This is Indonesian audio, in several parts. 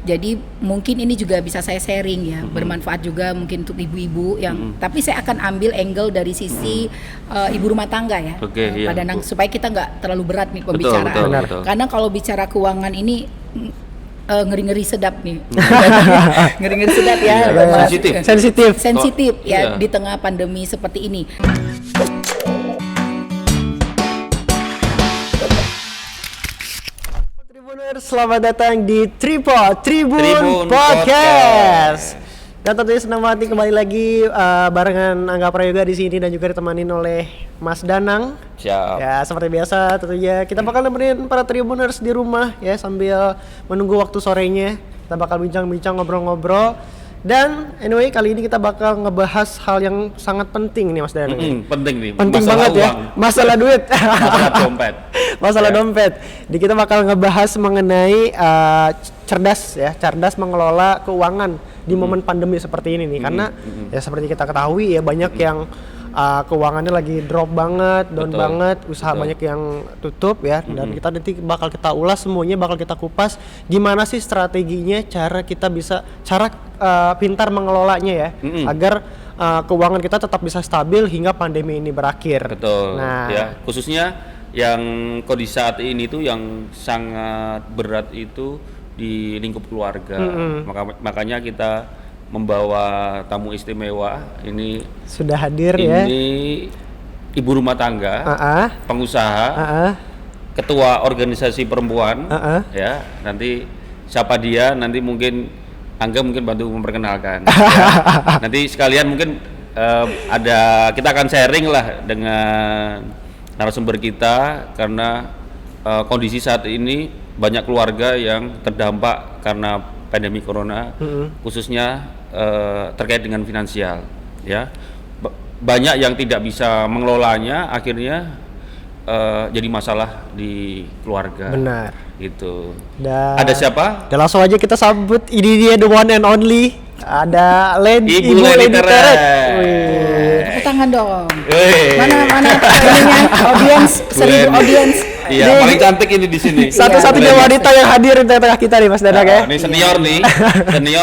Jadi mungkin ini juga bisa saya sharing ya, bermanfaat juga mungkin untuk ibu-ibu yang tapi saya akan ambil angle dari sisi ibu rumah tangga ya. Iya, Pak Danang, supaya kita nggak terlalu berat nih pembicaraan. Betul. Karena kalau bicara keuangan ini ngeri-ngeri sedap nih. Ngeri-ngeri sedap ya. Sensitif ya di tengah pandemi seperti ini. Selamat datang di Tribun Podcast. Dan tentunya senang banget nih kembali lagi barengan Angga Prayoga di sini dan juga ditemanin oleh Mas Danang. Siap. Ya, seperti biasa tentunya kita bakal nemenin para Tribuners di rumah ya sambil menunggu waktu sorenya. Kita bakal bincang-bincang, ngobrol-ngobrol. Dan anyway kali ini kita bakal ngebahas hal yang sangat penting nih Mas Danang. Penting nih. Penting masalah banget uang. ya. Masalah duit. Masalah dompet. Masalah dompet. Kita bakal ngebahas mengenai cerdas mengelola keuangan di momen pandemi seperti ini nih. Karena ya seperti kita ketahui ya banyak yang keuangannya lagi drop banget, down banget, usaha banyak yang tutup ya. Dan kita nanti bakal kita ulas semuanya, bakal kita kupas gimana sih strateginya, cara pintar mengelolanya ya, agar keuangan kita tetap bisa stabil hingga pandemi ini berakhir. Betul. Nah, ya, khususnya yang kondisi saat ini tuh yang sangat berat itu di lingkup keluarga. Makanya kita membawa tamu istimewa ini sudah hadir ya. Ini ibu rumah tangga, pengusaha, ketua organisasi perempuan, ya. Nanti siapa dia? Nanti mungkin Angga bantu memperkenalkan. Ya. Nanti sekalian mungkin kita akan sharing lah dengan narasumber kita karena kondisi saat ini banyak keluarga yang terdampak karena pandemi corona, khususnya terkait dengan finansial, ya. Banyak yang tidak bisa mengelolanya, akhirnya jadi masalah di keluarga. Benar. Gitu. Dan ada siapa? Dan langsung aja kita sambut, ini dia the one and only. Ada Ibu Lady Teret. Tepuk tangan dong. Mana ininya audiens, 1000 audiens. Iya, paling cantik ini di sini. Satu-satunya wanita yang hadir di tengah kita nih Mas Danang ya. Ini senior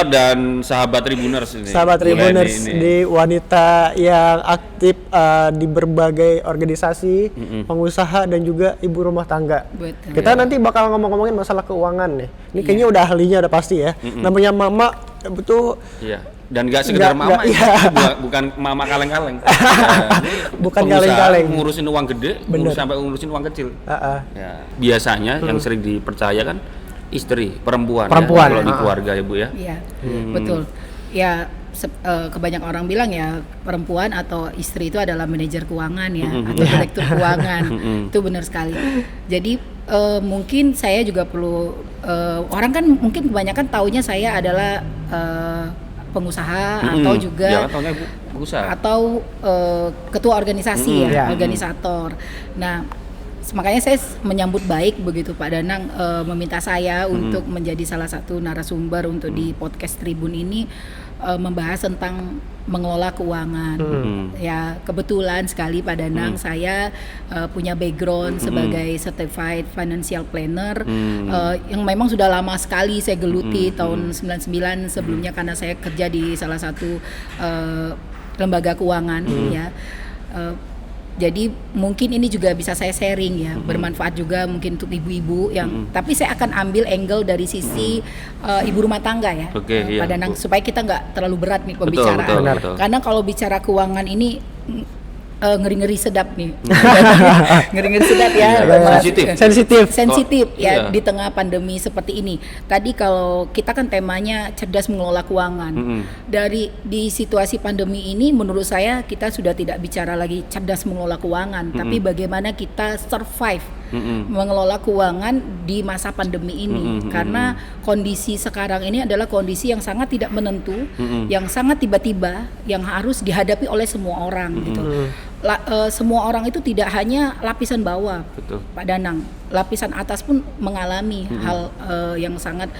dan sahabat Tribuners ini. Sahabat Tribuners di wanita yang aktif di berbagai organisasi, pengusaha dan juga ibu rumah tangga. Betul. Kita nanti bakal ngomongin masalah keuangan nih. Ini kayaknya udah ahlinya udah pasti ya. Namanya mama betul. Iya. Dan nggak sekedar mama, bukan mama kaleng-kaleng. Bukan kaleng-kaleng. Ngurusin uang gede, sampai ngurusin uang kecil. Ya, biasanya yang sering dipercaya kan istri, perempuan. Ya, kalau di keluarga ya Bu ya. Iya, betul. Ya, kebanyakan orang bilang ya perempuan atau istri itu adalah manajer keuangan ya, atau direktur keuangan. Itu benar sekali. Jadi mungkin saya juga perlu orang kan mungkin kebanyakan taunya saya adalah pengusaha atau juga atau ketua organisasi organisator. Nah, makanya saya menyambut baik begitu Pak Danang meminta saya untuk menjadi salah satu narasumber untuk di podcast Tribun ini membahas tentang mengelola keuangan. Ya, kebetulan sekali Pak Danang saya punya background sebagai certified financial planner yang memang sudah lama sekali saya geluti tahun 99 sebelumnya karena saya kerja di salah satu lembaga keuangan ya. Jadi mungkin ini juga bisa saya sharing ya, bermanfaat juga mungkin untuk ibu-ibu yang tapi saya akan ambil angle dari sisi ibu rumah tangga ya, Pak Danang, supaya kita nggak terlalu berat nih pembicaraan. Betul. Karena kalau bicara keuangan ini ngeri-ngeri sedap nih. Ngeri-ngeri sedap ya. Sensitif ya di tengah pandemi seperti ini. Tadi kalau kita kan temanya cerdas mengelola keuangan. Di situasi pandemi ini menurut saya kita sudah tidak bicara lagi cerdas mengelola keuangan, tapi bagaimana kita survive mengelola keuangan di masa pandemi ini. Karena kondisi sekarang ini adalah kondisi yang sangat tidak menentu, yang sangat tiba-tiba, yang harus dihadapi oleh semua orang gitu. Semua orang itu tidak hanya lapisan bawah, Pak Danang, lapisan atas pun mengalami hal yang sangat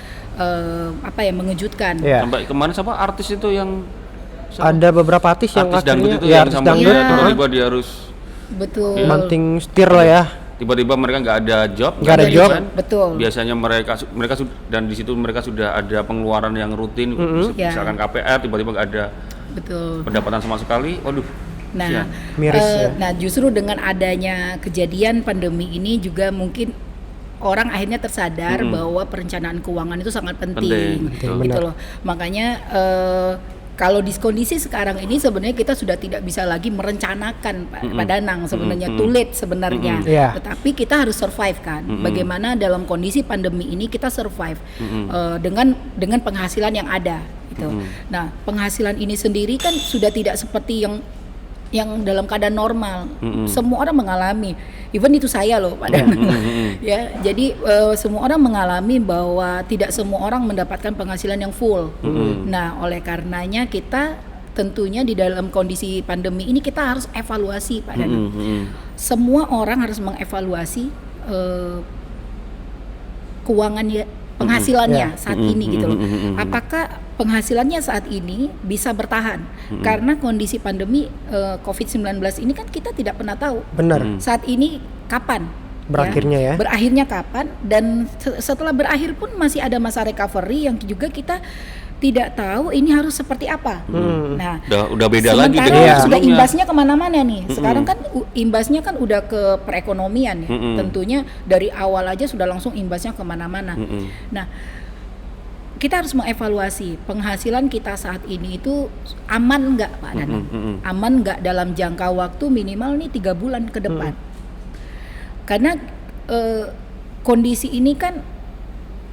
mengejutkan. Sampai kemarin artis itu yang ada beberapa artis yang dangdut itu yang sampai tiba-tiba dia harus betul banting setir lah ya. tiba-tiba mereka nggak ada job, Nggak ada job. Betul. Biasanya mereka dan di situ mereka sudah ada pengeluaran yang rutin, misalkan KPR, tiba-tiba nggak ada Betul. pendapatan sama sekali. Waduh. Nah, kasihan. Miris ya. nah justru dengan adanya kejadian pandemi ini juga mungkin orang akhirnya tersadar bahwa perencanaan keuangan itu sangat penting, Penting, gitu benar. loh. Makanya kalau di kondisi sekarang ini sebenarnya kita sudah tidak bisa lagi merencanakan Pak Danang sebenarnya, too late sebenarnya. Iya. Tetapi kita harus survive kan. Bagaimana dalam kondisi pandemi ini kita survive dengan penghasilan yang ada gitu. Nah, penghasilan ini sendiri kan sudah tidak seperti yang dalam keadaan normal. Semua orang mengalami, even itu saya loh Pak Danang. Ya, jadi semua orang mengalami bahwa tidak semua orang mendapatkan penghasilan yang full. Nah, oleh karenanya kita tentunya di dalam kondisi pandemi ini kita harus evaluasi Pak Danang. Semua orang harus mengevaluasi keuangannya, penghasilannya saat ini gitu loh. Apakah penghasilannya saat ini bisa bertahan? Karena kondisi pandemi COVID-19 ini kan kita tidak pernah tahu. Benar. Saat ini kapan? Berakhirnya ya. Berakhirnya kapan? Dan setelah berakhir pun masih ada masa recovery yang juga kita tidak tahu ini harus seperti apa. Nah, Udah beda lagi sementara dengan sudah sebelumnya. imbasnya kemana-mana nih. Sekarang kan imbasnya kan udah ke perekonomian ya. Tentunya dari awal aja sudah langsung imbasnya kemana-mana. Nah, kita harus mengevaluasi penghasilan kita saat ini itu aman nggak Pak Danang? Aman nggak dalam jangka waktu minimal nih 3 bulan ke depan? Karena kondisi ini kan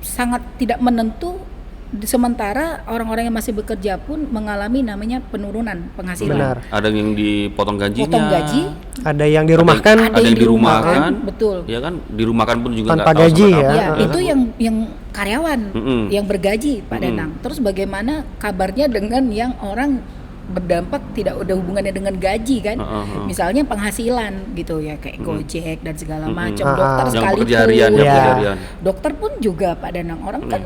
sangat tidak menentu. Sementara orang-orang yang masih bekerja pun mengalami namanya penurunan penghasilan. Benar. Ada yang dipotong gajinya. Potong gaji, Ada yang dirumahkan. ada yang dirumahkan, dirumahkan. betul. Ya kan, dirumahkan pun juga Tanpa nggak tahu gaji sampai ya. kapan. Ya, itu yang karyawan yang bergaji Pak Danang. Terus bagaimana kabarnya dengan yang orang berdampak tidak ada hubungannya dengan gaji kan? Misalnya penghasilan gitu ya, kayak Gojek dan segala macam. Dokter Yang sekalipun, pekerja harian, yang Ya. pekerja harian. dokter pun juga Pak Danang. Orang kan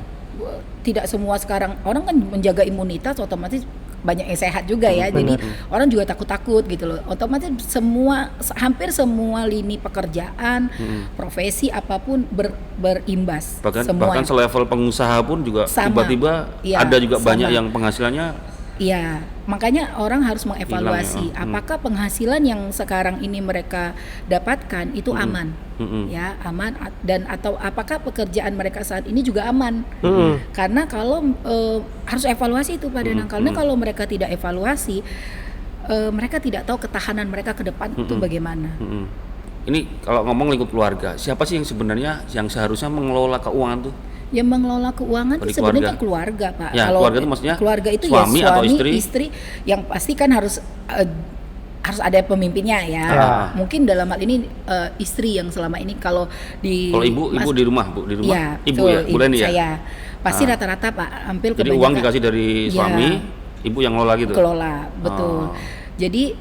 tidak semua sekarang orang kan menjaga imunitas, otomatis banyak yang sehat juga ya. Jadi orang juga takut-takut gitu loh. Otomatis hampir semua lini pekerjaan, profesi apapun berimbas. Bahkan selevel pengusaha pun juga Sama. tiba-tiba Iya, ada juga sama. banyak yang penghasilannya Iya, makanya orang harus mengevaluasi apakah penghasilan yang sekarang ini mereka dapatkan itu aman, ya aman dan atau apakah pekerjaan mereka saat ini juga aman? Karena kalau harus evaluasi itu Pak Danang, karena kalau mereka tidak evaluasi, mereka tidak tahu ketahanan mereka ke depan itu bagaimana. Ini kalau ngomong lingkup keluarga, siapa sih yang sebenarnya yang seharusnya mengelola keuangan tuh? Yang mengelola keuangan itu sebenarnya kan keluarga Pak. Ya, Kalau keluarga itu maksudnya keluarga itu suami ya atau suami, istri? yang pasti kan harus ada pemimpinnya ya. Mungkin dalam hal ini istri yang selama ini kalau ibu di rumah Bu, di rumah. Ya, Ibu betul, ya, Bu Leni ya. Saya pasti rata-rata Pak, hampir Jadi kebanyakan uang dikasih dari suami, ibu yang ngelola gitu. kelola, betul. Jadi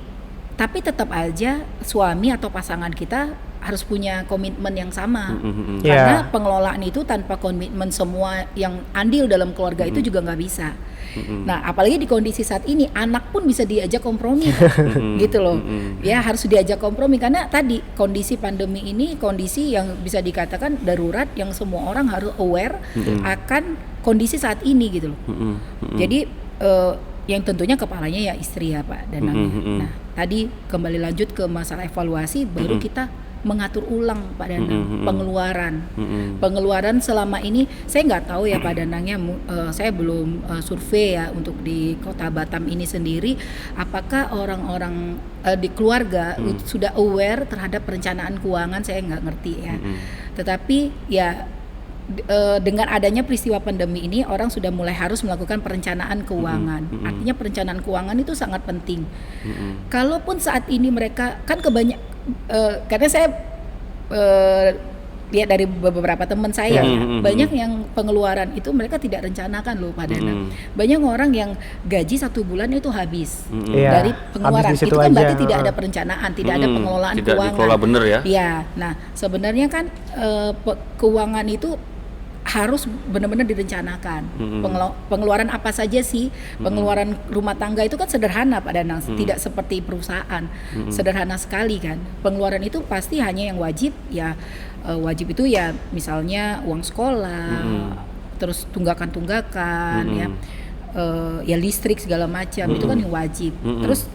tapi tetap aja suami atau pasangan kita harus punya komitmen yang sama. Karena pengelolaan itu tanpa komitmen semua yang andil dalam keluarga itu juga nggak bisa. Nah, apalagi di kondisi saat ini anak pun bisa diajak kompromi, gitu loh. Ya harus diajak kompromi karena tadi kondisi pandemi ini kondisi yang bisa dikatakan darurat yang semua orang harus aware akan kondisi saat ini gitu loh. Jadi yang tentunya kepalanya ya istri ya Pak Danang. Nah, tadi kembali lanjut ke masalah evaluasi, baru kita mengatur ulang Pak Danang pengeluaran selama ini. Saya nggak tahu ya Pak Danangnya, saya belum survei ya untuk di Kota Batam ini sendiri, apakah orang-orang di keluarga sudah aware terhadap perencanaan keuangan, saya nggak ngerti ya. Tetapi ya dengan adanya peristiwa pandemi ini orang sudah mulai harus melakukan perencanaan keuangan. Artinya perencanaan keuangan itu sangat penting. Kalaupun saat ini mereka kan karena saya lihat dari beberapa teman saya banyak yang pengeluaran itu mereka tidak rencanakan loh Pak Danang. Banyak orang yang gaji 1 bulan itu habis dari pengeluaran. Itu kan berarti tidak ada perencanaan, tidak ada pengelolaan tidak keuangan. dikelola bener ya. Iya. Nah, sebenarnya kan keuangan itu harus benar-benar direncanakan. Pengeluaran apa saja sih? Pengeluaran rumah tangga itu kan sederhana Pak Danang, tidak seperti perusahaan. Sederhana sekali kan. Pengeluaran itu pasti hanya yang wajib ya. Wajib itu ya misalnya uang sekolah, terus tunggakan-tunggakan ya. Ya listrik segala macam itu kan yang wajib. Terus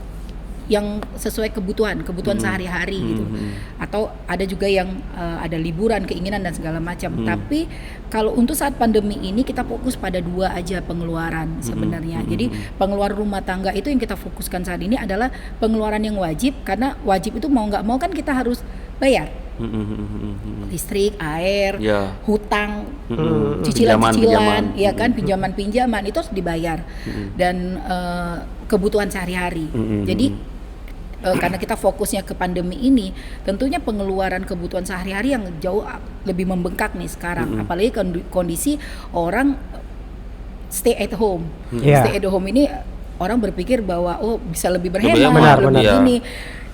yang sesuai kebutuhan sehari-hari gitu. Atau ada juga yang ada liburan, keinginan dan segala macam. Tapi kalau untuk saat pandemi ini kita fokus pada 2 aja pengeluaran sebenarnya. Jadi pengeluaran rumah tangga itu yang kita fokuskan saat ini adalah pengeluaran yang wajib, karena wajib itu mau nggak mau kan kita harus bayar. Listrik, air, hutang, cicilan-cicilan, ya kan, pinjaman-pinjaman itu harus dibayar. Dan kebutuhan sehari-hari. Jadi karena kita fokusnya ke pandemi ini, tentunya pengeluaran kebutuhan sehari-hari yang jauh lebih membengkak nih sekarang. Apalagi kondisi orang stay at home. Stay at home ini orang berpikir bahwa bisa lebih berhemat, lebih ini.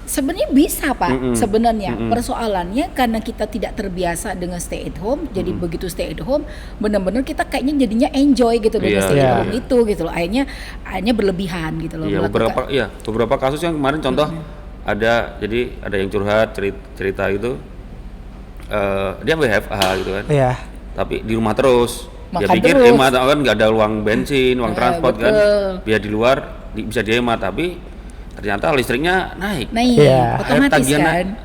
Sebenarnya bisa Pak, sebenarnya persoalannya karena kita tidak terbiasa dengan stay at home, jadi begitu stay at home benar-benar kita kayaknya jadinya enjoy gitu dengan stay at home itu gitu loh, akhirnya berlebihan gitu loh. Beberapa kasus yang kemarin contoh ada yang curhat cerita itu dia WFH gitu kan, tapi di rumah terus. Dia pikir hemat kan nggak ada uang bensin, uang transport kan, biar di luar bisa dihemat, tapi ternyata listriknya naik. Otomatis kan.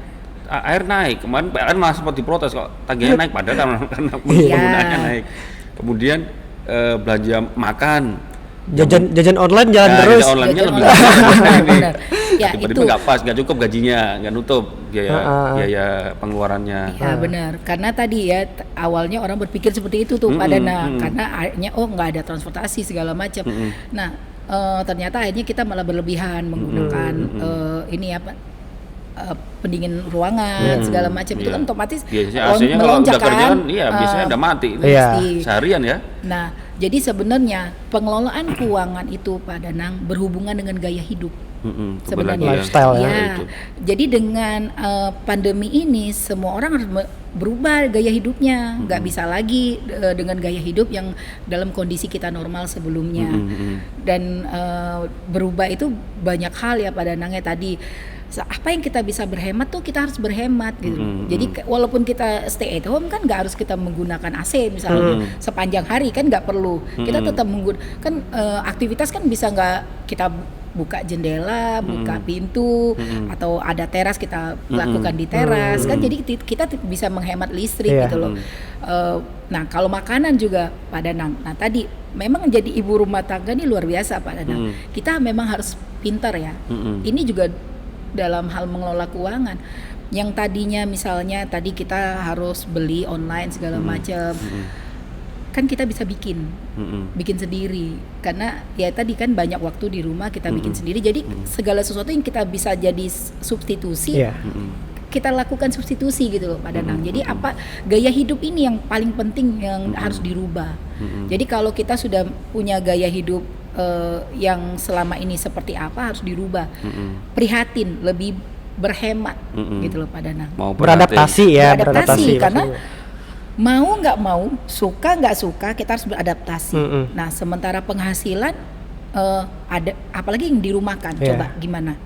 Air naik. Kemarin PLN malah sempat diprotes kok tagihannya naik, padahal karena penggunaannya naik. Kemudian belanja makan, jajan online jalan terus. Jajan online-nya lebih benar. Ya, tiba-tiba nggak pas, nggak cukup gajinya, nggak nutup biaya pengeluarannya. Ya benar, karena tadi ya awalnya orang berpikir seperti itu tuh Pak Dana, karena akhirnya nggak ada transportasi segala macam. Nah ternyata akhirnya kita malah berlebihan menggunakan pendingin ruangan segala macam itu kan otomatis biasanya kalau udah kerja kan biasanya udah mati seharian ya. Nah jadi sebenarnya pengelolaan keuangan itu Pak Danang berhubungan dengan gaya hidup. Sebenarnya lifestyle itu. Jadi dengan pandemi ini semua orang harus berubah gaya hidupnya, nggak bisa lagi dengan gaya hidup yang dalam kondisi kita normal sebelumnya. Dan berubah itu banyak hal ya Pak Danangnya tadi. Apa yang kita bisa berhemat tuh kita harus berhemat gitu. Jadi walaupun kita stay at home kan nggak harus kita menggunakan AC misalnya sepanjang hari kan nggak perlu. Kita tetap menggunakan aktivitas kan bisa nggak kita buka jendela, buka pintu, atau ada teras kita lakukan di teras kan, jadi kita bisa menghemat listrik gitu loh. Nah kalau makanan juga Pak Danang, nah tadi memang jadi ibu rumah tangga ini luar biasa Pak Danang. Kita memang harus pintar ya. Ini juga dalam hal mengelola keuangan. Yang tadinya misalnya tadi kita harus beli online segala macam. Kan kita bisa bikin sendiri, karena ya tadi kan banyak waktu di rumah kita bikin sendiri, jadi segala sesuatu yang kita bisa jadi substitusi kita lakukan substitusi gitu loh Pak Danang. Jadi apa gaya hidup ini yang paling penting yang harus dirubah. Jadi kalau kita sudah punya gaya hidup yang selama ini seperti apa harus dirubah, prihatin, lebih berhemat gitu loh Pak Danang. Mau beradaptasi karena mau nggak mau, suka nggak suka, kita harus beradaptasi. Nah, sementara penghasilan ada, apalagi yang dirumahkan, coba gimana?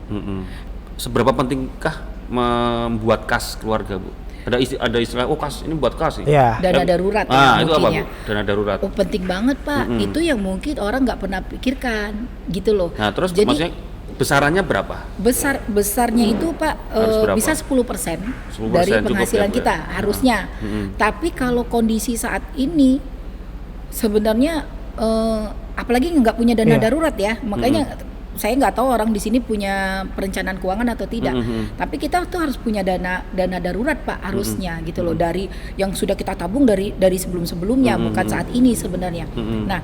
Seberapa pentingkah membuat kas keluarga, Bu? Ada istilah, kas ini buat kas nih. Dana darurat. Itu apa, Bu? Dana darurat. Penting banget Pak. Itu yang mungkin orang nggak pernah pikirkan, gitu loh. Nah, terus jadi, maksudnya besarannya berapa? Besarnya itu Pak bisa 10% dari penghasilan kita harusnya. Tapi kalau kondisi saat ini sebenarnya apalagi nggak punya dana darurat ya, makanya saya nggak tahu orang di sini punya perencanaan keuangan atau tidak. Tapi kita tuh harus punya dana darurat Pak harusnya gitu loh, dari yang sudah kita tabung dari sebelum-sebelumnya, bukan saat ini sebenarnya. Nah,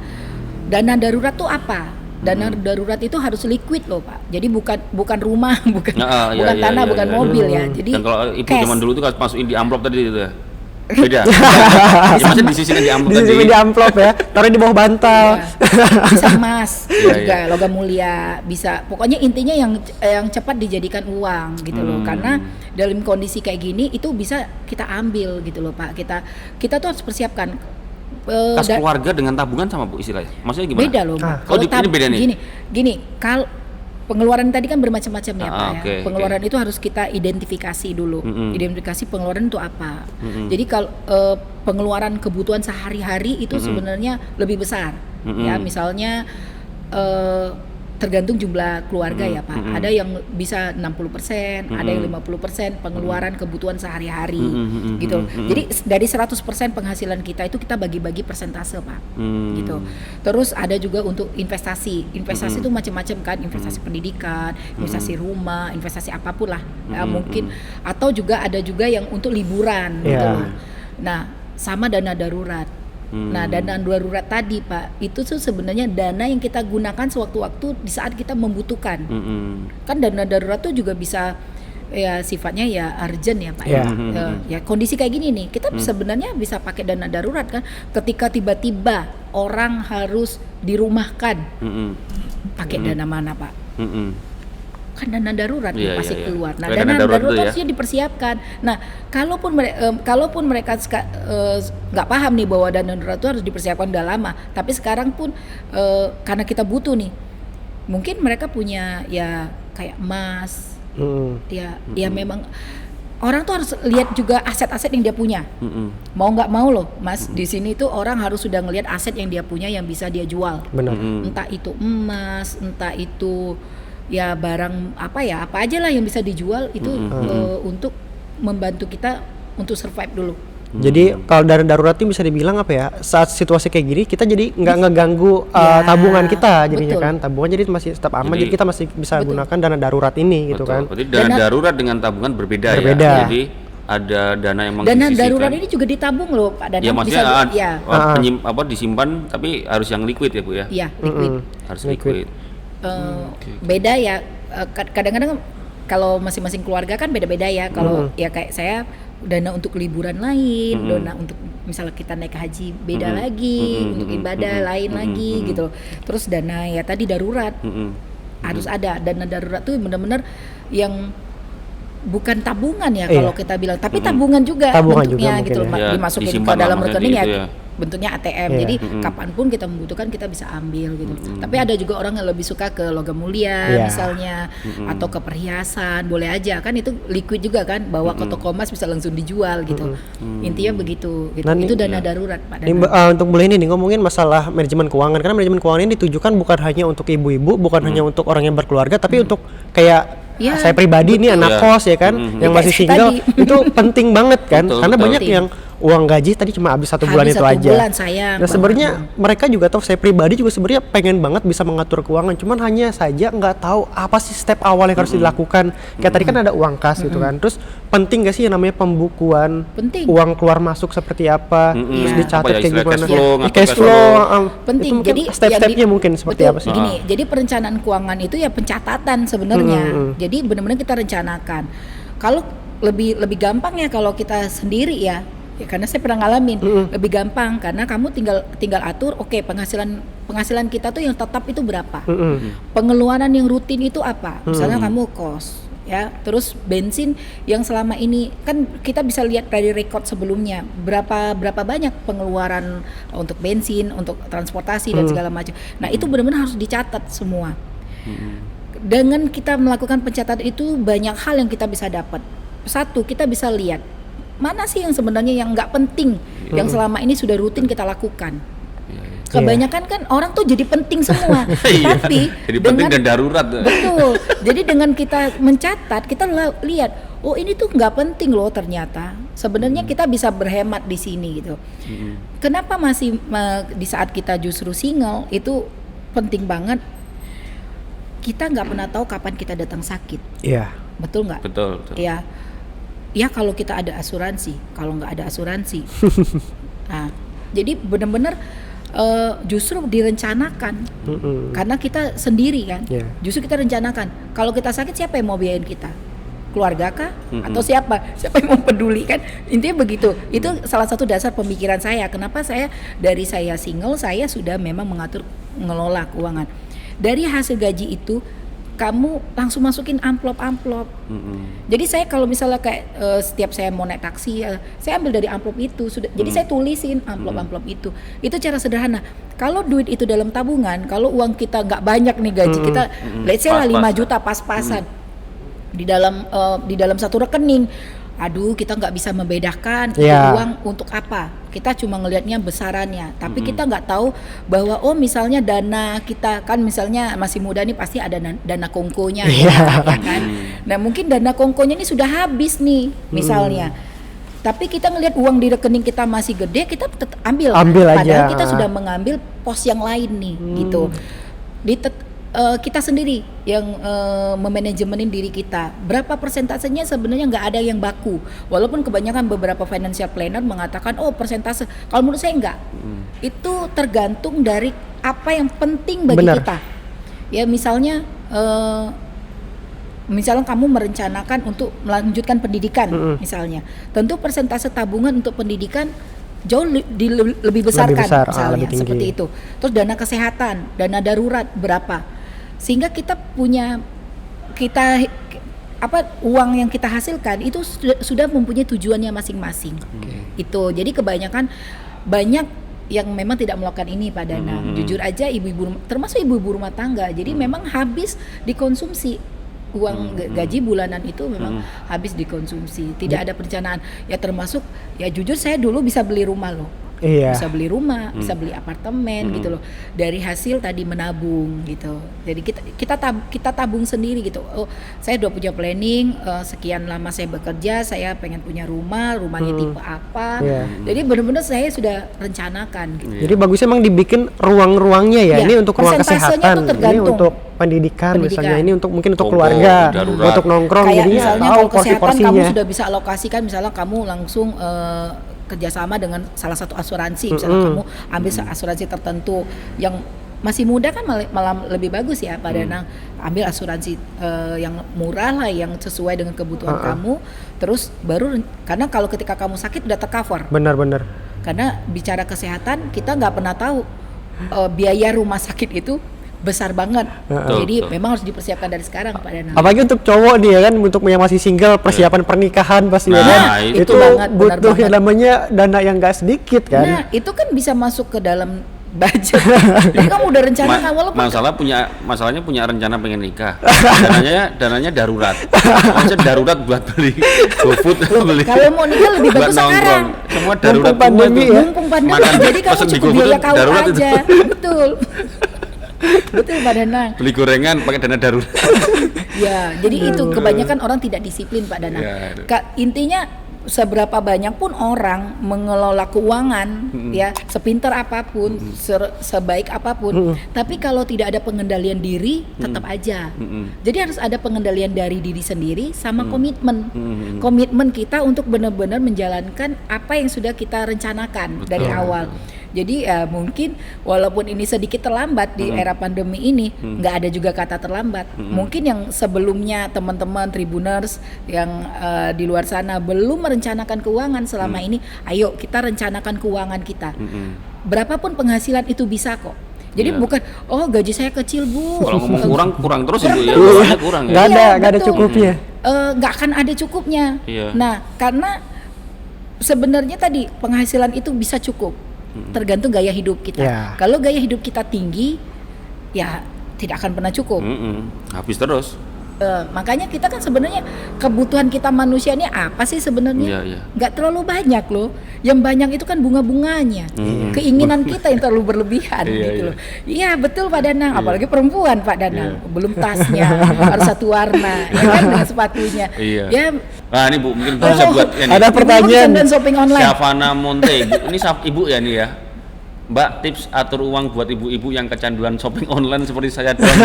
dana darurat tuh apa? Dana darurat itu harus liquid loh Pak. Jadi bukan rumah, bukan tanah, bukan mobil ya. Jadi dan kalau ibu zaman dulu tuh masukin di amplop tadi itu ya. Beda. Maksudnya disisikan di amplop tadi. Disisikan di amplop ya. Taruh di bawah bantal. Bisa emas juga, logam mulia, bisa. Pokoknya intinya yang cepat dijadikan uang gitu loh. Karena dalam kondisi kayak gini itu bisa kita ambil gitu loh Pak. Kita tuh harus persiapkan. kas keluarga dengan tabungan sama Bu istilahnya. Maksudnya gimana? Beda loh. Kalau ini beda nih. Gini, kalau pengeluaran tadi kan bermacam-macam ya Pak ya. Okay, pengeluaran itu harus kita identifikasi dulu. Identifikasi pengeluaran itu apa. Jadi kalau pengeluaran kebutuhan sehari-hari itu sebenarnya lebih besar. Ya, misalnya tergantung jumlah keluarga ya Pak. Ada yang bisa 60%, ada yang 50% pengeluaran kebutuhan sehari-hari gitu. Jadi dari 100% penghasilan kita itu kita bagi-bagi persentase Pak. Gitu. Terus ada juga untuk investasi. Investasi itu macam-macam kan, investasi pendidikan, investasi rumah, investasi apapun lah. Ya, mungkin atau juga ada juga yang untuk liburan gitu loh. Nah, sama dana darurat. Nah, dana darurat tadi Pak, itu tuh sebenarnya dana yang kita gunakan sewaktu-waktu di saat kita membutuhkan. Kan dana darurat tuh juga bisa ya sifatnya ya urgent ya Pak. Ya kondisi kayak gini nih, kita sebenarnya bisa pakai dana darurat kan. Ketika tiba-tiba orang harus dirumahkan, pakai dana mana Pak? Kan dana darurat pasti keluar. Nah, dana darurat harusnya dipersiapkan. Nah, kalaupun mereka nggak paham nih bahwa dana darurat itu harus dipersiapkan udah lama, tapi sekarang pun karena kita butuh nih, mungkin mereka punya ya kayak emas, ya memang orang tuh harus lihat juga aset-aset yang dia punya. Mau nggak mau loh, Mas, di sini tuh orang harus sudah ngelihat aset yang dia punya yang bisa dia jual. Benar. Entah itu emas, entah itu ya barang apa aja lah yang bisa dijual itu untuk membantu kita untuk survive dulu. Jadi kalau dana darurat ini bisa dibilang apa ya, saat situasi kayak gini kita jadi nggak ngeganggu tabungan kita jadinya kan, tabungan jadi masih tetap aman, jadi kita masih bisa gunakan dana darurat ini gitu kan. Berarti dana darurat dengan tabungan berbeda. Ya. Jadi ada dana yang dana darurat ini juga ditabung loh Pak Danang. Ya maksudnya disimpan tapi harus yang liquid ya Bu ya. Iya, liquid. Harus liquid. Beda ya, kadang-kadang kalau masing-masing keluarga kan beda-beda ya. Kalau ya kayak saya dana untuk liburan lain, dana untuk misalnya kita naik haji beda lagi, untuk ibadah lain lagi gitu. Terus dana ya tadi darurat harus ada. Dana darurat tuh benar-benar yang bukan tabungan ya kalau kita bilang, tapi tabungan juga bentuknya juga gitu loh, dimasukin ke dalam rekening ya. Bentuknya ATM, jadi kapanpun kita membutuhkan kita bisa ambil gitu. Tapi ada juga orang yang lebih suka ke logam mulia misalnya, atau ke perhiasan, boleh aja kan, itu liquid juga kan, bawa ke toko emas bisa langsung dijual gitu. Intinya begitu gitu. Itu dana darurat Pak. Untuk boleh ini ngomongin masalah manajemen keuangan, karena manajemen keuangan ini ditujukan bukan hanya untuk ibu-ibu, bukan hanya untuk orang yang berkeluarga, tapi untuk kayak saya pribadi nih anak kos ya kan, yang masih single itu penting banget kan, karena banyak yang uang gaji tadi cuma habis 1 bulan itu aja. Nah sebenarnya mereka juga tahu, saya pribadi juga sebenarnya pengen banget bisa mengatur keuangan, cuman hanya saja nggak tahu apa sih step awal yang harus dilakukan. Kayak tadi kan ada uang kas gitu kan, terus penting gak sih yang namanya pembukuan uang keluar masuk seperti apa, terus dicatat kayak gimana, cash flow penting. Jadi step-stepnya mungkin seperti apa sih? Gini, jadi perencanaan keuangan itu ya pencatatan sebenarnya. Jadi benar-benar kita rencanakan. Kalau lebih gampang ya kalau kita sendiri ya, karena saya pernah ngalamin, lebih gampang karena kamu tinggal atur, oke, penghasilan kita tuh yang tetap itu berapa, pengeluaran yang rutin itu apa, misalnya kamu kos ya, terus bensin yang selama ini kan kita bisa lihat dari rekod sebelumnya berapa banyak pengeluaran untuk bensin, untuk transportasi dan segala macam. Nah itu benar-benar harus dicatat semua. Dengan kita melakukan pencatatan itu banyak hal yang kita bisa dapat. Satu, kita bisa lihat mana sih yang sebenarnya yang nggak penting, yang selama ini sudah rutin kita lakukan. Kebanyakan kan orang tuh jadi penting semua, tapi jadi penting dan darurat. Betul. Jadi dengan kita mencatat, kita lihat, oh ini tuh nggak penting loh ternyata. Sebenarnya kita bisa berhemat di sini gitu. Kenapa masih di saat kita justru single itu penting banget? Kita nggak pernah tahu kapan kita datang sakit. Iya. Betul nggak? Betul. Iya. Ya kalau kita ada asuransi, kalau nggak ada asuransi, nah, jadi benar-benar justru direncanakan, karena kita sendiri kan, justru kita rencanakan. Kalau kita sakit siapa yang mau biayain kita? Keluarga kah? Atau siapa yang mau peduli kan? Intinya begitu. Itu salah satu dasar pemikiran saya. Kenapa dari saya single, saya sudah memang mengelola keuangan. Dari hasil gaji itu kamu langsung masukin amplop. Jadi saya kalau misalnya kayak setiap saya mau naik taksi, saya ambil dari amplop itu sudah. Jadi saya tulisin amplop itu. Itu cara sederhana. Kalau duit itu dalam tabungan, kalau uang kita nggak banyak nih gaji kita, let's say lah 5 juta pas-pasan di dalam satu rekening. Aduh, kita nggak bisa membedakan itu uang untuk apa. Kita cuma ngelihatnya besarannya, tapi kita nggak tahu bahwa misalnya dana kita kan misalnya masih muda nih pasti ada dana kongkonya, ya kan. Nah mungkin dana kongkonya ini sudah habis nih misalnya. Tapi kita ngelihat uang di rekening kita masih gede, kita tetap ambil aja. Padahal kita sudah mengambil pos yang lain nih, gitu. Kita sendiri yang memanajemenin diri kita. Berapa persentasenya sebenarnya nggak ada yang baku. Walaupun kebanyakan beberapa financial planner mengatakan persentase. Kalau menurut saya enggak. Itu tergantung dari apa yang penting bagi kita. Ya misalnya kamu merencanakan untuk melanjutkan pendidikan misalnya. Tentu persentase tabungan untuk pendidikan jauh lebih besar kan misalnya seperti itu. Terus dana kesehatan, dana darurat berapa? Sehingga kita punya uang yang kita hasilkan itu sudah mempunyai tujuannya masing-masing. Itu jadi kebanyakan banyak yang memang tidak melakukan ini Pak Danang. Jujur aja ibu-ibu termasuk ibu-ibu rumah tangga. Jadi memang habis dikonsumsi. Uang gaji bulanan itu memang habis dikonsumsi. Tidak ada perencanaan. Ya termasuk ya jujur saya dulu bisa beli rumah loh. Bisa beli rumah, bisa beli apartemen gitu loh. Dari hasil tadi menabung gitu. Jadi kita tabung sendiri gitu. Saya udah punya planning sekian lama saya bekerja, saya pengen punya rumahnya tipe apa. Jadi benar-benar saya sudah rencanakan gitu. Jadi bagusnya emang dibikin ruang-ruangnya ya. Ini untuk ruang kesehatan, ini untuk pendidikan misalnya, ini untuk mungkin untuk keluarga, untuk nongkrong. Kayak Jadi misalnya tahu kalau kesehatan porsi-porsinya. kamu sudah bisa alokasikan, misalnya kamu langsung kerjasama dengan salah satu asuransi, misalnya kamu ambil asuransi tertentu yang masih muda kan malah lebih bagus ya Pak Danang, ambil asuransi yang murah lah, yang sesuai dengan kebutuhan kamu, terus baru karena kalau ketika kamu sakit udah tercover. Benar. Karena bicara kesehatan kita nggak pernah tahu biaya rumah sakit itu besar banget. Jadi memang harus dipersiapkan dari sekarang Pak Danang. Apalagi untuk cowok nih ya kan, untuk yang masih single, persiapan pernikahan pasti itu banget, butuh yang namanya dana yang gak sedikit kan. Nah itu kan bisa masuk ke dalam budget. Jadi kamu udah rencanakan walaupun masalahnya punya rencana pengen nikah. dananya darurat. Maksudnya darurat buat beli GoFood, beli. Kalau mau nikah lebih bagus sekarang. Semua darurat Mumpung pandemi. Jadi kamu cukup biaya kau aja. Betul. Betul Pak Danang. Beli gorengan pakai dana darurat. Ya, jadi itu kebanyakan orang tidak disiplin Pak Danang. Intinya seberapa banyak pun orang mengelola keuangan ya, sepintar apapun, sebaik apapun, tapi kalau tidak ada pengendalian diri tetap aja. Jadi harus ada pengendalian dari diri sendiri sama komitmen. Komitmen kita untuk benar-benar menjalankan apa yang sudah kita rencanakan dari awal. Jadi ya mungkin walaupun ini sedikit terlambat di era pandemi ini, nggak ada juga kata terlambat. Mungkin yang sebelumnya teman-teman Tribuners yang di luar sana belum merencanakan keuangan selama ini, ayo kita rencanakan keuangan kita. Berapapun penghasilan itu bisa kok. Jadi bukan gaji saya kecil Bu. Kalau ngomong kurang terus Ibu ya, kurang ya. Nggak ada cukupnya. Nggak akan ada cukupnya. Nah karena sebenarnya tadi penghasilan itu bisa cukup. Tergantung gaya hidup kita. Kalau gaya hidup kita tinggi, ya tidak akan pernah cukup. Habis terus. Makanya kita kan sebenarnya kebutuhan kita manusia ini apa sih sebenarnya? Nggak terlalu banyak loh. Yang banyak itu kan bunga-bunganya. Keinginan kita yang terlalu berlebihan gitu loh. Iya betul Pak Danang. Apalagi perempuan Pak Danang. Belum tasnya harus satu warna, ya kan dengan sepatunya. Ya. Nah ini Bu mungkin bisa buat ini. Ada pertanyaan. Dan shopping online. Syafana Monte. Ini Ibu ya nih ya. Mbak, tips atur uang buat ibu-ibu yang kecanduan shopping online seperti saya doang.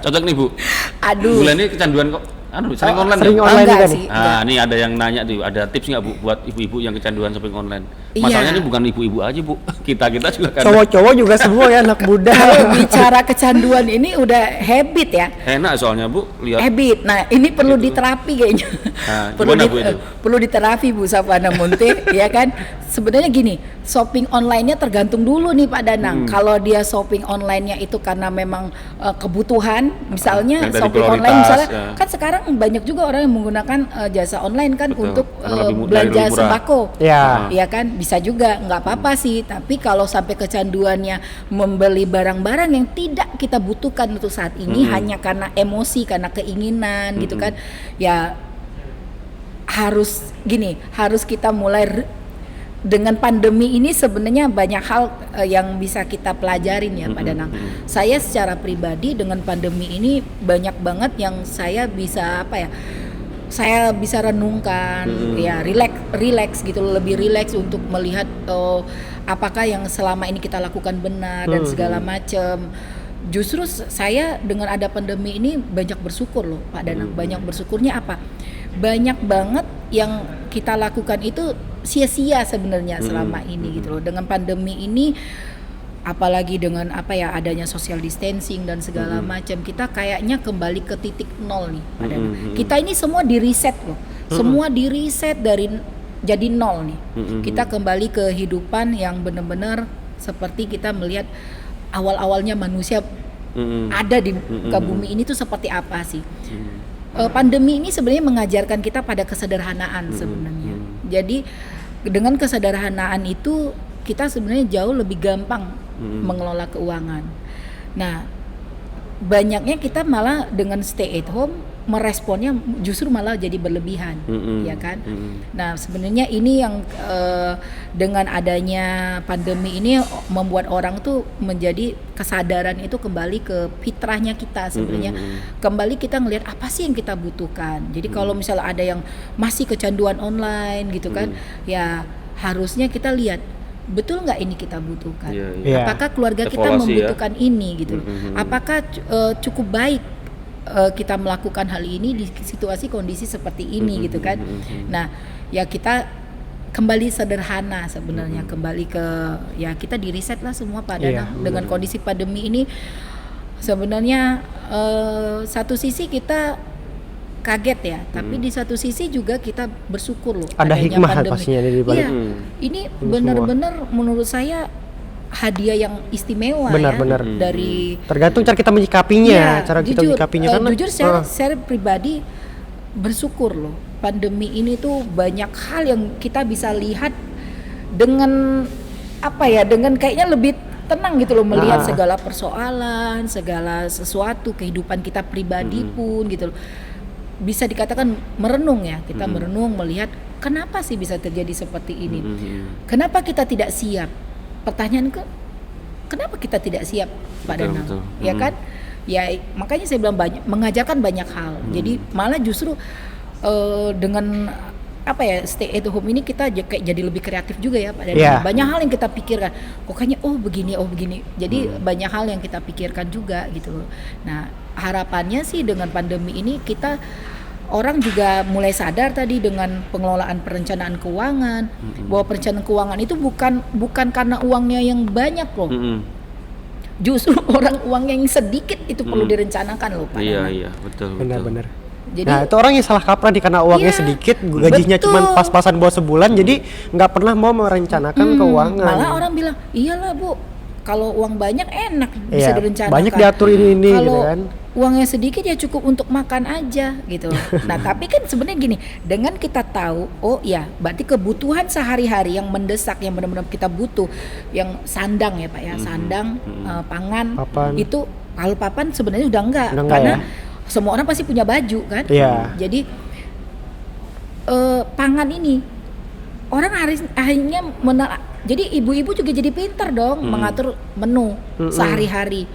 Cocok nih Bu. Aduh. Bulan ini kecanduan kok Shopping online. Sering online enggak juga sih. nih. Ah, ini ada yang nanya tuh, ada tips nggak Bu buat ibu-ibu yang kecanduan shopping online? Masalahnya ini bukan ibu-ibu aja Bu, kita juga kan. Cowok-cowok juga semua ya, anak muda. Kalau bicara kecanduan ini udah habit ya. Enak soalnya Bu, lihat. Habit. Nah, ini perlu diterapi kayaknya. Nah, perlu gimana, Bu, itu? perlu diterapi Bu Safana Munte, ya kan? Sebenarnya gini, shopping online-nya tergantung dulu nih Pak Danang. Kalau dia shopping online-nya itu karena memang kebutuhan, misalnya yang dari shopping prioritas, online misalnya ya. kan sekarang banyak juga orang yang menggunakan jasa online kan Betul. untuk Karena lebih belanja lebih murah. sembako. Ya. Ya kan, bisa juga, nggak apa-apa sih. Tapi kalau sampai kecanduannya membeli barang-barang yang tidak kita butuhkan untuk saat ini hanya karena emosi, karena keinginan gitu kan, ya harus kita mulai dengan pandemi ini sebenarnya banyak hal yang bisa kita pelajarin ya Pak Danang. Saya secara pribadi dengan pandemi ini banyak banget yang saya bisa saya bisa renungkan, ya relax gitu, lebih relax untuk melihat apakah yang selama ini kita lakukan benar dan segala macam. Justru saya dengan ada pandemi ini banyak bersyukur loh Pak Danang. Banyak bersyukurnya apa? Banyak banget yang kita lakukan itu sia-sia sebenarnya selama ini gitu loh. Dengan pandemi ini apalagi dengan adanya social distancing dan segala macam, kita kayaknya kembali ke titik nol nih Pak Danang. Kita ini semua di reset loh. Semua di reset dari jadi nol nih. Kita kembali ke kehidupan yang benar-benar seperti kita melihat awal-awalnya manusia ada di muka bumi ini tuh seperti apa sih. Pandemi ini sebenarnya mengajarkan kita pada kesederhanaan sebenarnya. Jadi dengan kesederhanaan itu kita sebenarnya jauh lebih gampang mengelola keuangan. Nah, banyaknya kita malah dengan stay at home meresponnya justru malah jadi berlebihan, ya kan? Nah, sebenarnya ini yang dengan adanya pandemi ini membuat orang tuh menjadi kesadaran itu kembali ke fitrahnya kita sebenarnya. Kembali kita ngelihat apa sih yang kita butuhkan. Jadi kalau misalnya ada yang masih kecanduan online gitu kan, ya harusnya kita lihat betul nggak ini kita butuhkan. Apakah keluarga kita membutuhkan ini gitu. Apakah cukup baik kita melakukan hal ini di situasi kondisi seperti ini gitu kan. Nah, ya kita kembali sederhana sebenarnya, kembali ke ya kita di reset lah semua pada dengan kondisi pandemi ini. Sebenarnya satu sisi kita kaget ya, tapi di satu sisi juga kita bersyukur loh ada adanya hikmah pandemi. pastinya di balik. Iya, ini benar-benar menurut saya hadiah yang istimewa benar-benar dari tergantung cara kita menyikapinya, cara kita jujur, menyikapinya karena jujur saya pribadi bersyukur loh, pandemi ini tuh banyak hal yang kita bisa lihat dengan dengan kayaknya lebih tenang gitu loh melihat segala persoalan, segala sesuatu kehidupan kita pribadi pun gitu loh. Bisa dikatakan merenung ya, kita merenung melihat kenapa sih bisa terjadi seperti ini. Kenapa kita tidak siap? Pertanyaan kenapa kita tidak siap Pak Danang? Ya kan? Ya makanya saya bilang mengajarkan banyak hal. Jadi malah justru dengan stay at home ini kita kayak jadi lebih kreatif juga ya Pak Danang. Banyak hal yang kita pikirkan. Kok kayaknya begini. Jadi banyak hal yang kita pikirkan juga gitu loh. Nah, harapannya sih dengan pandemi ini kita orang juga mulai sadar tadi dengan pengelolaan perencanaan keuangan, bahwa perencanaan keuangan itu bukan karena uangnya yang banyak loh. Justru uangnya yang sedikit itu perlu direncanakan loh Pak. Iya, betul. Benar-benar. Jadi, nah itu orang yang salah kaprah karena uangnya sedikit, gajinya cuma pas-pasan buat sebulan, jadi nggak pernah mau merencanakan keuangan. Malah orang bilang, iyalah Bu, kalau uang banyak enak bisa direncanakan. Banyak diatur ini gitu kan. Uangnya sedikit ya cukup untuk makan aja gitu. Nah tapi kan sebenarnya gini, dengan kita tahu, berarti kebutuhan sehari-hari yang mendesak, yang benar-benar kita butuh, yang sandang ya Pak ya, sandang, pangan, itu kalau papan sebenarnya udah enggak karena semua orang pasti punya baju kan. Jadi pangan ini orang akhirnya jadi ibu-ibu juga jadi pintar dong mengatur menu sehari-hari.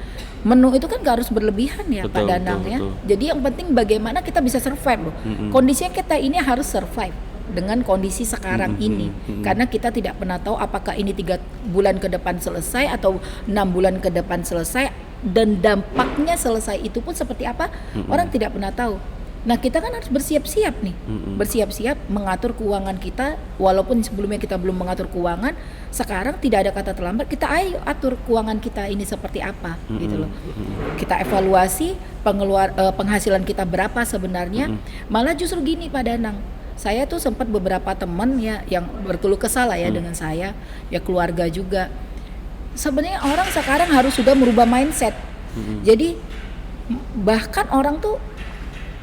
Menu itu kan gak harus berlebihan ya Pak Danang ya. Jadi yang penting bagaimana kita bisa survive loh. Kondisinya kita ini harus survive dengan kondisi sekarang ini. Karena kita tidak pernah tahu apakah ini 3 bulan ke depan selesai atau 6 bulan ke depan selesai, dan dampaknya selesai itu pun seperti apa, orang tidak pernah tahu. Nah kita kan harus bersiap-siap nih, bersiap-siap mengatur keuangan kita. Walaupun sebelumnya kita belum mengatur keuangan, sekarang tidak ada kata terlambat. Kita ayo atur keuangan kita ini seperti apa, gitu loh. Kita evaluasi penghasilan kita berapa sebenarnya. Malah justru gini Pak Danang, saya tuh sempat beberapa teman ya yang berkeluh kesah lah ya dengan saya, ya keluarga juga. Sebenarnya orang sekarang harus sudah merubah mindset. Jadi bahkan orang tuh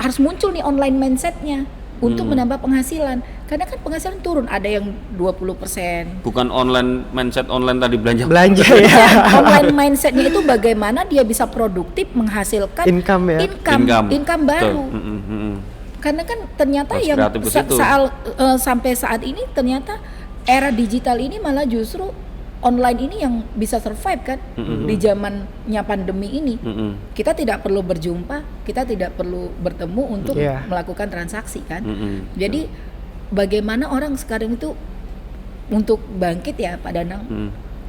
harus muncul nih online mindsetnya untuk menambah penghasilan. Karena kan penghasilan turun, ada yang 20%. Bukan online mindset online tadi belanja ya. Online mindsetnya itu bagaimana dia bisa produktif menghasilkan income baru. Karena kan ternyata yang sampai saat ini ternyata era digital ini malah justru online ini yang bisa survive kan di zamannya pandemi ini. Kita tidak perlu berjumpa, kita tidak perlu bertemu untuk melakukan transaksi kan. Jadi bagaimana orang sekarang itu untuk bangkit ya Pak Danang,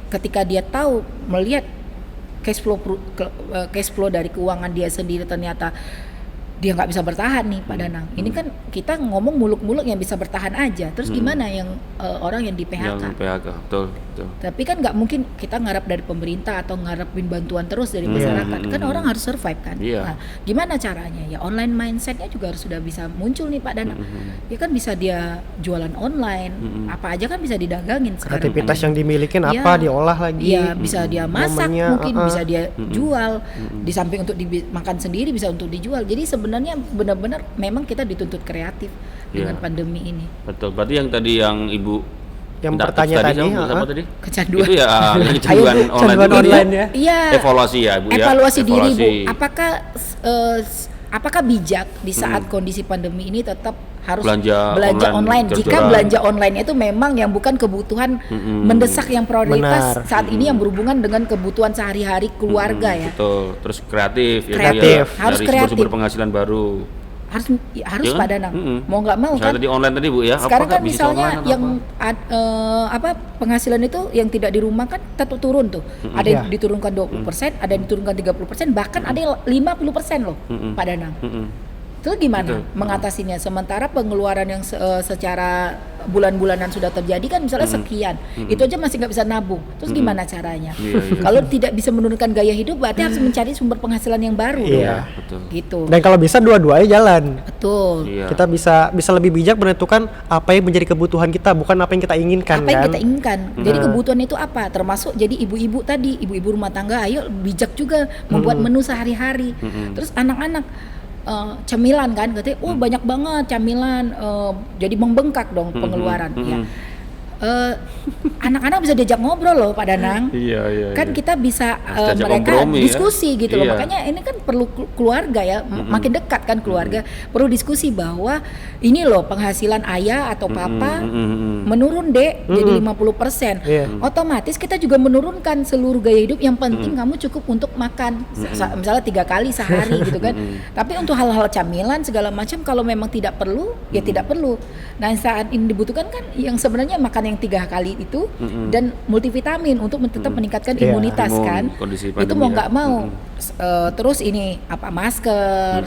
ketika dia tahu melihat cash flow dari keuangan dia sendiri ternyata dia nggak bisa bertahan nih Pak Danang. Ini kan kita ngomong muluk-muluk yang bisa bertahan aja. Terus gimana yang orang yang di PHK? Yang PHK, betul. Tapi kan nggak mungkin kita ngarap dari pemerintah atau ngarepin bantuan terus dari masyarakat. Kan orang harus survive kan. Nah, gimana caranya? Ya online mindsetnya juga harus sudah bisa muncul nih Pak Danang. Ya kan bisa dia jualan online, apa aja kan bisa didagangin sekarang. Kreativitas yang dimiliki apa diolah lagi. Iya, bisa dia masak mungkin, bisa dia jual. Di samping untuk dimakan sendiri bisa untuk dijual. Jadi sebenarnya benar-benar memang kita dituntut kreatif dengan pandemi ini. Betul. Berarti yang tadi yang Ibu yang bertanya tadi apa tadi? Kecanduan. Itu ya kecanduan online ya. Iya. Evaluasi ya, Bu ya. Evaluasi diri, Bu. Apakah bijak di saat kondisi pandemi ini tetap harus belanja online? Jika belanja online itu memang yang bukan kebutuhan mendesak yang prioritas saat ini yang berhubungan dengan kebutuhan sehari-hari keluarga ya. Betul. Terus kreatif. Harus dari kreatif. Sumber penghasilan baru. Harus Pak Danang. mau nggak mau misalnya kan tadi online tadi Bu ya. Sekarang kan misalnya yang penghasilan itu yang tidak di rumah kan tetap turun tuh. Ada yang diturunkan 20%, ada yang diturunkan 30%, bahkan ada yang 50% loh Pak Danang. Itu gimana mengatasinya? Sementara pengeluaran yang secara bulan-bulanan sudah terjadi kan misalnya sekian, itu aja masih nggak bisa nabung. Terus gimana caranya? Kalau tidak bisa menurunkan gaya hidup, berarti harus mencari sumber penghasilan yang baru. Betul. Gitu. Dan kalau bisa dua-duanya jalan. Betul. Kita bisa lebih bijak menentukan apa yang menjadi kebutuhan kita, bukan apa yang kita inginkan. Yang kita inginkan. Jadi kebutuhan itu apa? Termasuk jadi ibu-ibu tadi, ibu-ibu rumah tangga, ayo bijak juga membuat menu sehari-hari. Terus anak-anak camilan kan katanya banyak banget camilan, jadi membengkak dong pengeluaran. Ya. Anak-anak bisa diajak ngobrol loh Pak Danang. Kan kita bisa mereka diskusi gitu loh. Makanya ini kan perlu keluarga ya, makin dekat kan keluarga. Perlu diskusi bahwa ini loh penghasilan ayah atau papa menurun deh jadi 50%. Otomatis kita juga menurunkan seluruh gaya hidup. Yang penting kamu cukup untuk makan misalnya 3 kali sehari gitu kan. Tapi untuk hal-hal camilan segala macam kalau memang tidak perlu ya tidak perlu. Nah saat ini dibutuhkan kan yang sebenarnya makan yang 3 kali itu dan multivitamin untuk tetap meningkatkan imunitas kan. Itu mau nggak mau. Terus ini masker,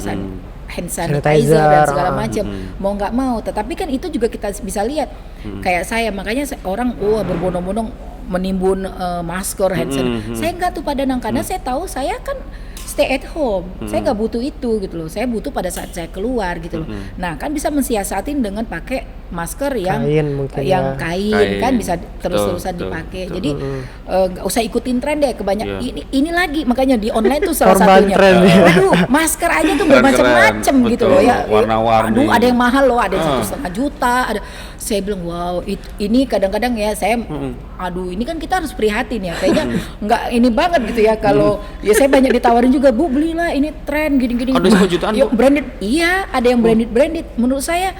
hand sanitizer dan segala macam. Mau nggak mau. Tetapi kan itu juga kita bisa lihat. Kayak saya makanya orang berbondong-bondong menimbun masker, hand sanitizer. Saya nggak tuh Pak Danang karena saya tahu saya kan stay at home, saya nggak butuh itu gitu loh. Saya butuh pada saat saya keluar gitu loh. Nah kan bisa mensiasatin dengan pakai masker yang kain kan bisa terus-terusan dipakai. Jadi nggak usah ikutin tren deh. Ini lagi makanya di online tuh salah satunya. Aduh masker aja tuh bermacam-macam gitu loh ya. Warna-warni. Aduh ada yang mahal loh, ada yang 1,5 juta. Saya bilang wow ini kadang-kadang ya saya aduh ini kan kita harus prihatin ya kayaknya nggak ini banget gitu ya kalau ya saya banyak ditawarin juga Bu belilah ini tren gini-gini. Ada 10 jutaan Bu? Branded, iya ada yang branded. Menurut saya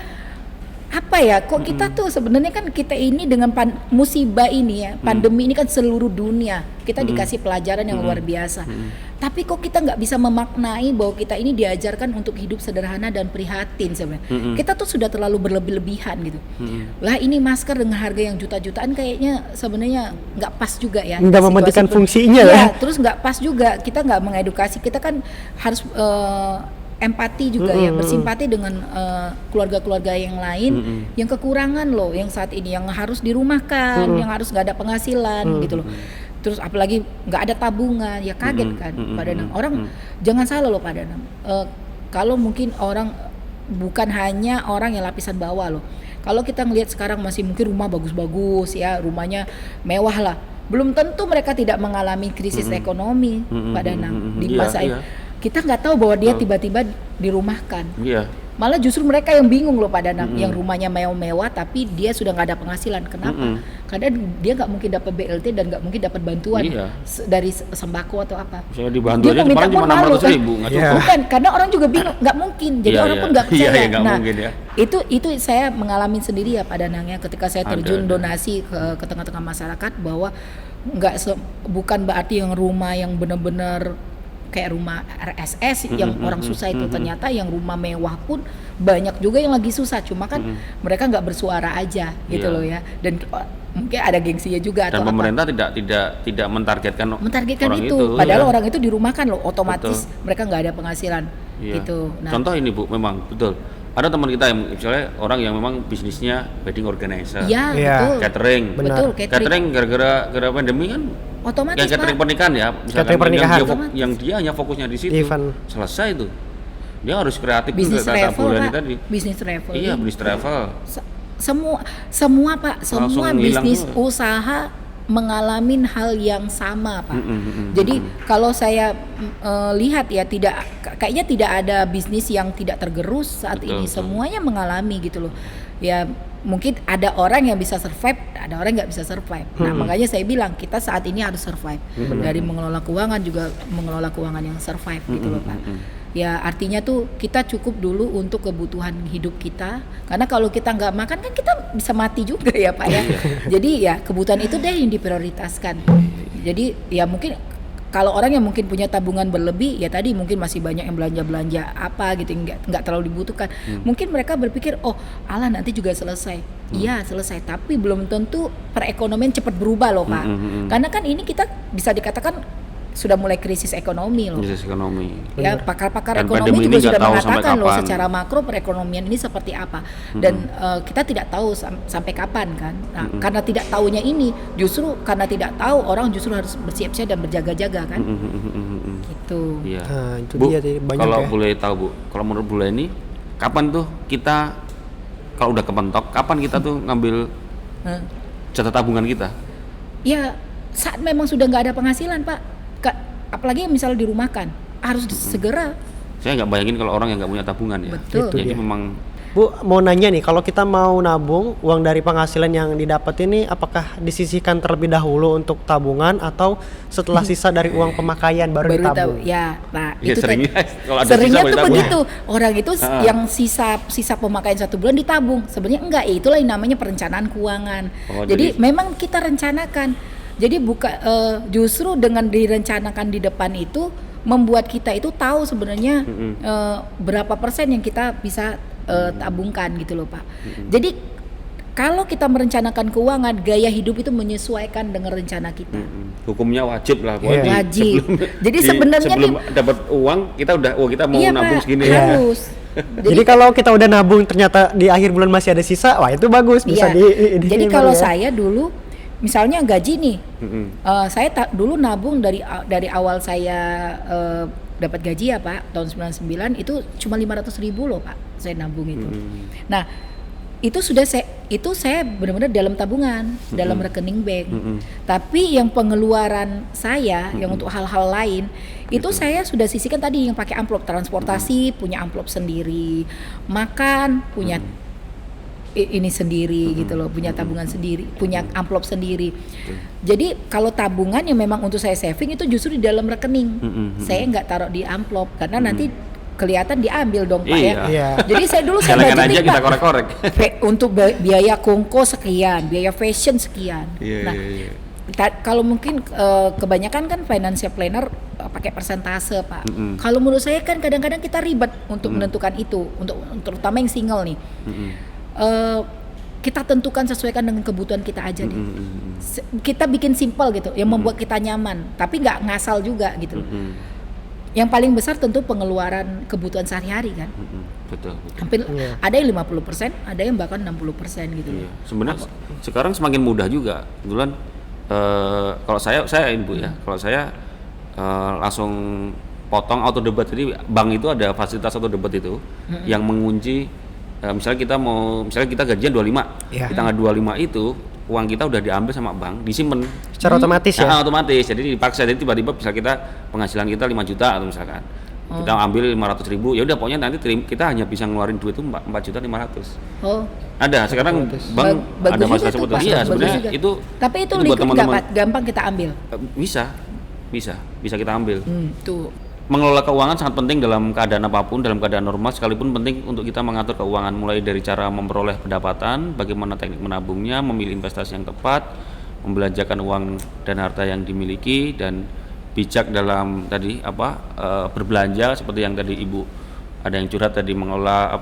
apa ya kok kita tuh sebenarnya kan kita ini dengan musibah ini ya pandemi ini kan seluruh dunia kita dikasih pelajaran yang luar biasa. Tapi kok kita nggak bisa memaknai bahwa kita ini diajarkan untuk hidup sederhana dan prihatin sebenarnya. Kita tuh sudah terlalu berlebihan gitu. Lah ini masker dengan harga yang juta-jutaan kayaknya sebenarnya nggak pas juga ya. Nggak mementingkan fungsinya ya. Terus nggak pas juga kita nggak mengedukasi. Kita kan harus empati juga ya, bersimpati dengan keluarga-keluarga yang lain yang kekurangan loh, yang saat ini yang harus dirumahkan, yang harus nggak ada penghasilan gitu loh. Terus apalagi nggak ada tabungan, ya kaget kan Pak Danang. Orang jangan salah loh Pak Danang. Kalau mungkin orang bukan hanya orang yang lapisan bawah loh. Kalau kita ngelihat sekarang masih mungkin rumah bagus-bagus ya, rumahnya mewah lah. Belum tentu mereka tidak mengalami krisis ekonomi Pak Danang di masa ini. Kita nggak tahu bahwa dia tiba-tiba dirumahkan. Malah justru mereka yang bingung loh Pak Danang, yang rumahnya mewah-mewah tapi dia sudah nggak ada penghasilan. Kenapa? Karena dia nggak mungkin dapat BLT dan nggak mungkin dapat bantuan dari sembako atau apa. Misalnya dibantu dia aja kemarin cuma 600.000, nggak cukup. Bukan, karena orang juga bingung, nggak mungkin. Jadi orang pun nggak percaya. Nah, itu saya mengalami ssendiri ya Pak Danang ya, ketika saya terjun donasi ke tengah-tengah masyarakat, bahwa bukan berarti yang rumah yang benar-benar kayak rumah RSS yang orang susah itu, ternyata yang rumah mewah pun banyak juga yang lagi susah, cuma kan mereka nggak bersuara aja gitu loh ya, dan mungkin ada gengsinya juga dan atau pemerintah tidak mentargetkan orang itu padahal orang itu dirumahkan loh, otomatis mereka nggak ada penghasilan gitu. Nah, contoh ini Bu, memang betul ada teman kita yang misalnya orang yang memang bisnisnya wedding organizer, betul. Catering. Betul, catering gara-gara pandemi kan otomatis yang catering pernikahan ya, catering pernikahan yang dia hanya fokusnya di situ, selesai itu dia harus kreatif bisnis travel tadi. Bisnis travel. Iya, bisnis travel. Semua Pak, semua bisnis usaha mengalami hal yang sama Pak. Jadi kalau saya lihat ya, kayaknya tidak ada bisnis yang tidak tergerus saat ini. Semuanya mengalami gitu loh. Ya mungkin ada orang yang bisa survive, ada orang nggak bisa survive. Nah makanya saya bilang kita saat ini harus survive. Dari mengelola keuangan juga mengelola keuangan yang survive gitu loh Pak. Ya artinya tuh kita cukup dulu untuk kebutuhan hidup kita, karena kalau kita nggak makan kan kita bisa mati juga ya Pak ya. Jadi ya kebutuhan itu deh yang diprioritaskan. Jadi ya mungkin kalau orang yang mungkin punya tabungan berlebih, ya tadi mungkin masih banyak yang belanja apa gitu, nggak terlalu dibutuhkan. Mungkin mereka berpikir, oh alah nanti juga selesai. Iya selesai, tapi belum tentu perekonomian cepat berubah loh Pak. Karena kan ini kita bisa dikatakan sudah mulai krisis ekonomi loh. Krisis ekonomi. Ya pakar-pakar ekonomi juga sudah mengatakan loh secara makro perekonomian ini seperti apa. Dan kita tidak tahu sampai kapan kan. Nah, karena tidak tahunya ini, justru karena tidak tahu orang justru harus bersiap-siap dan berjaga-jaga kan. Gitu. Iya. Nah, itu Bu, dia banyak kalau ya. boleh tahu Bu, kalau menurut Bu Leni, kapan tuh kita kalau udah kepentok, kapan kita tuh ngambil jatah tabungan kita? Ya saat memang sudah nggak ada penghasilan Pak. Apalagi misalnya dirumahkan, harus segera. Saya nggak bayangin kalau orang yang nggak punya tabungan ya. Betul. Jadi memang. Bu, mau nanya nih, kalau kita mau nabung uang dari penghasilan yang didapat ini, apakah disisihkan terlebih dahulu untuk tabungan atau setelah sisa dari uang pemakaian baru ditabung? Ya, nah Ya, itu seringnya tuh begitu. Orang itu yang sisa pemakaian 1 bulan ditabung. Sebenarnya enggak, itulah yang namanya perencanaan keuangan. Jadi memang kita rencanakan. Jadi justru dengan direncanakan di depan itu membuat kita itu tahu sebenarnya berapa persen yang kita bisa tabungkan gitu loh Pak. Jadi kalau kita merencanakan keuangan, gaya hidup itu menyesuaikan dengan rencana kita. Hukumnya wajib lah. Wajib. Jadi sebenarnya sebelum dapat uang kita kita mau nabung segini. Harus. Jadi kalau kita udah nabung ternyata di akhir bulan masih ada sisa, wah itu bagus bisa Jadi kalau saya dulu misalnya gaji nih, saya dulu nabung dari awal saya dapat gaji ya Pak, tahun 99 itu cuma 500.000 loh Pak, saya nabung itu. Nah itu saya benar-benar dalam tabungan, dalam rekening bank. Tapi yang pengeluaran saya yang untuk hal-hal lain itu saya sudah sisihkan tadi, yang pakai amplop transportasi punya amplop sendiri, makan punya ini sendiri gitu loh, punya tabungan sendiri, punya amplop sendiri. Jadi kalau tabungan yang memang untuk saya saving itu justru di dalam rekening. Saya nggak taruh di amplop karena nanti kelihatan diambil dong Pak ya. Jadi saya budgeting aja kita korek-korek. Untuk biaya kongko sekian, biaya fashion sekian. Kalau mungkin kebanyakan kan financial planner pakai persentase Pak. Kalau menurut saya kan kadang-kadang kita ribet untuk menentukan itu, untuk terutama yang single nih. Kita tentukan sesuaikan dengan kebutuhan kita aja deh. Kita bikin simple gitu, yang membuat kita nyaman, tapi nggak ngasal juga gitu. Yang paling besar tentu pengeluaran kebutuhan sehari-hari kan. Betul. Hampir ada yang 50%, ada yang bahkan 60% gitu. Iya. Sebenarnya sekarang semakin mudah juga. Kebetulan kalau saya Bu ya, kalau saya langsung potong auto debit. Jadi bank itu ada fasilitas auto debit itu yang mengunci misalnya kita gajian 25. Di tanggal 25 itu uang kita udah diambil sama bank, disimpan secara otomatis ya. Otomatis. Jadi dipaksa, jadi tiba-tiba bisa penghasilan kita 5 juta atau misalkan kita ambil 500.000, ya udah pokoknya nanti kita hanya bisa ngeluarin duit itu 4.500.000. Ada sekarang bank ada fasilitas seperti itu. Iya, sebenarnya itu. Tapi itu liquid nggak, Pak? Gampang kita ambil? Bisa kita ambil. Tuh. Mengelola keuangan sangat penting dalam keadaan apapun, dalam keadaan normal sekalipun penting untuk kita mengatur keuangan, mulai dari cara memperoleh pendapatan, bagaimana teknik menabungnya, memilih investasi yang tepat, membelanjakan uang dan harta yang dimiliki, dan bijak dalam berbelanja seperti yang tadi Ibu ada yang curhat tadi, mengelola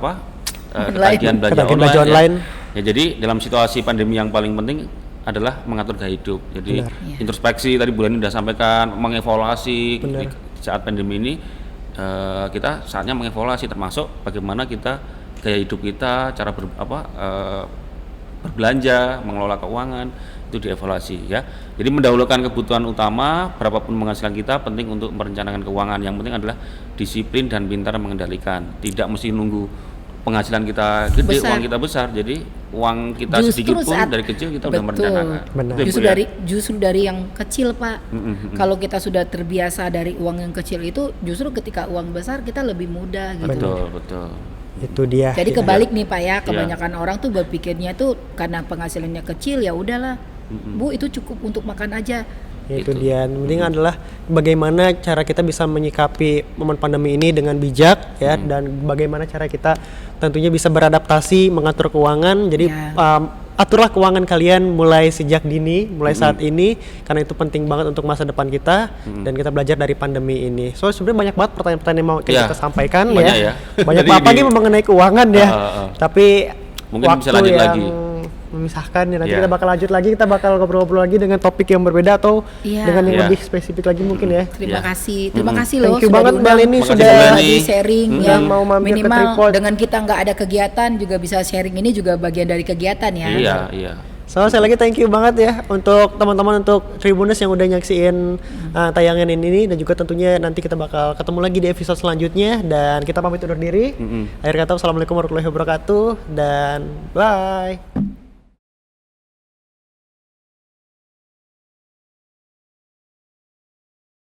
tagihan belanja online. Ya, jadi dalam situasi pandemi yang paling penting adalah mengatur gaya hidup. Jadi introspeksi tadi Bu Leni sudah sampaikan, mengevaluasi saat pandemi ini kita saatnya mengevaluasi, termasuk bagaimana kita gaya hidup kita, cara berbelanja, mengelola keuangan itu dievaluasi ya. Jadi mendahulukan kebutuhan utama, berapapun penghasilan kita penting untuk merencanakan keuangan. Yang penting adalah disiplin dan pintar mengendalikan. Tidak mesti nunggu penghasilan kita gede, uang kita besar. Jadi uang kita sedikit pun dari kecil kita udah merencanakan. Justru dari yang kecil, Pak. Kalau kita sudah terbiasa dari uang yang kecil itu, justru ketika uang besar kita lebih mudah gitu. Betul. Itu dia. Jadi kebalik nih Pak ya, kebanyakan orang tuh berpikirnya tuh karena penghasilannya kecil ya udahlah, Bu itu cukup untuk makan aja. Itu dia. Yang penting adalah bagaimana cara kita bisa menyikapi momen pandemi ini dengan bijak ya, dan bagaimana cara kita tentunya bisa beradaptasi mengatur keuangan. Jadi aturlah keuangan kalian mulai sejak dini, mulai saat ini, karena itu penting banget untuk masa depan kita dan kita belajar dari pandemi ini. So sebenarnya banyak banget pertanyaan-pertanyaan yang mau kita sampaikan ya. Banyak apa lagi mengenai keuangan ya. Tapi mungkin waktu bisa lanjut yang lagi memisahkan ya, nanti kita bakal lanjut lagi, kita bakal ngobrol-ngobrol lagi dengan topik yang berbeda atau dengan yang lebih spesifik lagi mungkin ya. Terima kasih loh. Thank you banget Mbak Leni sudah di sharing yang mau mampir ke minimal Tripod. Dengan kita nggak ada kegiatan juga bisa sharing, ini juga bagian dari kegiatan ya. Iya. So saya lagi thank you banget ya untuk teman-teman, untuk Tribuners yang udah nyaksiin tayangan ini, dan juga tentunya nanti kita bakal ketemu lagi di episode selanjutnya, dan kita pamit undur diri. Akhir kata, wassalamualaikum warahmatullahi wabarakatuh dan bye.